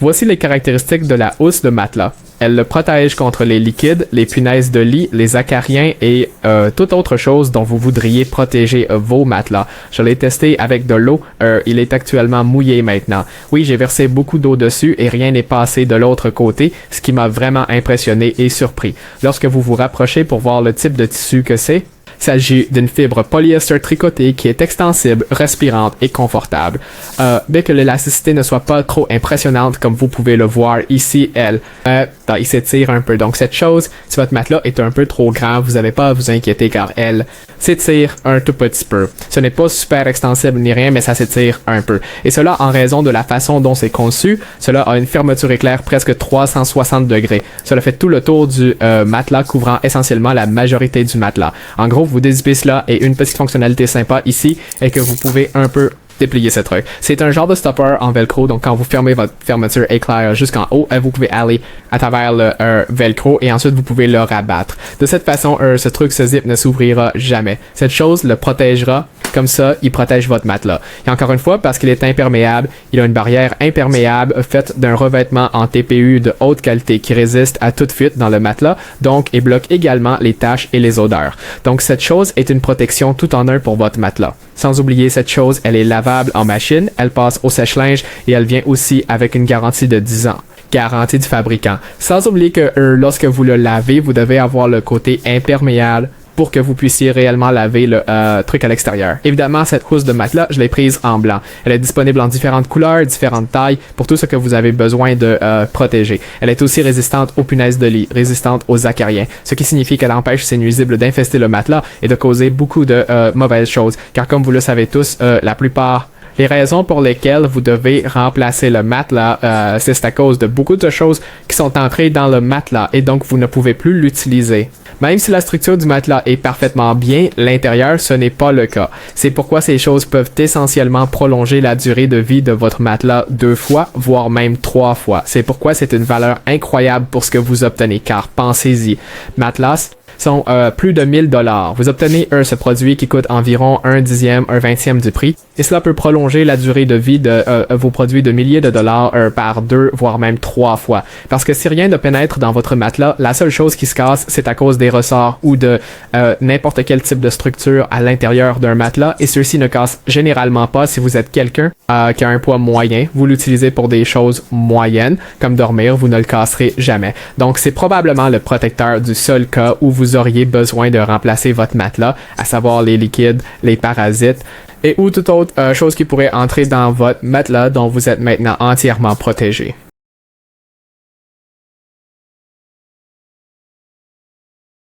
Voici les caractéristiques de la housse de matelas. Elle le protège contre les liquides, les punaises de lit, les acariens et toute autre chose dont vous voudriez protéger vos matelas. Je l'ai testé avec de l'eau, il est actuellement mouillé maintenant. Oui, j'ai versé beaucoup d'eau dessus et rien n'est passé de l'autre côté, ce qui m'a vraiment impressionné et surpris. Lorsque vous vous rapprochez pour voir le type de tissu que c'est, il s'agit d'une fibre polyester tricotée qui est extensible, respirante et confortable. Bien que l'élasticité ne soit pas trop impressionnante comme vous pouvez le voir ici, il s'étire un peu. Donc cette chose, si votre matelas est un peu trop grand, vous n'avez pas à vous inquiéter car elle s'étire un tout petit peu. Ce n'est pas super extensible ni rien, mais ça s'étire un peu. Et cela en raison de la façon dont c'est conçu. Cela a une fermeture éclair presque 360 degrés. Cela fait tout le tour du matelas couvrant essentiellement la majorité du matelas. En gros, vous dézippez cela et une petite fonctionnalité sympa ici est que vous pouvez un peu déplier ce truc. C'est un genre de stopper en velcro, donc quand vous fermez votre fermeture éclair jusqu'en haut, vous pouvez aller à travers le velcro et ensuite vous pouvez le rabattre. De cette façon, ce zip ne s'ouvrira jamais. Cette chose le protégera. Comme ça, il protège votre matelas. Et encore une fois, parce qu'il est imperméable, il a une barrière imperméable faite d'un revêtement en TPU de haute qualité qui résiste à toute fuite dans le matelas, donc il bloque également les taches et les odeurs. Donc cette chose est une protection tout en un pour votre matelas. Sans oublier cette chose, elle est lavable en machine, elle passe au sèche-linge et elle vient aussi avec une garantie de 10 ans. Garantie du fabricant. Sans oublier que lorsque vous le lavez, vous devez avoir le côté imperméable pour que vous puissiez réellement laver le truc à l'extérieur. Évidemment, cette housse de matelas, je l'ai prise en blanc. Elle est disponible en différentes couleurs, différentes tailles, pour tout ce que vous avez besoin de protéger. Elle est aussi résistante aux punaises de lit, résistante aux acariens, ce qui signifie qu'elle empêche ces nuisibles d'infester le matelas et de causer beaucoup de mauvaises choses. Car comme vous le savez tous, la plupart les raisons pour lesquelles vous devez remplacer le matelas, c'est à cause de beaucoup de choses qui sont entrées dans le matelas et donc vous ne pouvez plus l'utiliser. Même si la structure du matelas est parfaitement bien, l'intérieur, ce n'est pas le cas. C'est pourquoi ces choses peuvent essentiellement prolonger la durée de vie de votre matelas 2 fois, voire même 3 fois. C'est pourquoi c'est une valeur incroyable pour ce que vous obtenez, car pensez-y. Matelas sont plus de 1000$. Vous obtenez ce produit qui coûte environ 1/10, 1/20 du prix. Et cela peut prolonger la durée de vie de vos produits de milliers de dollars par 2, voire même 3 fois. Parce que si rien ne pénètre dans votre matelas, la seule chose qui se casse, c'est à cause des ressorts ou de n'importe quel type de structure à l'intérieur d'un matelas. Et ceux-ci ne cassent généralement pas si vous êtes quelqu'un qui a un poids moyen. Vous l'utilisez pour des choses moyennes, comme dormir, vous ne le casserez jamais. Donc c'est probablement le protecteur du seul cas où vous auriez besoin de remplacer votre matelas, à savoir les liquides, les parasites, et ou toute autre chose qui pourrait entrer dans votre matelas dont vous êtes maintenant entièrement protégé.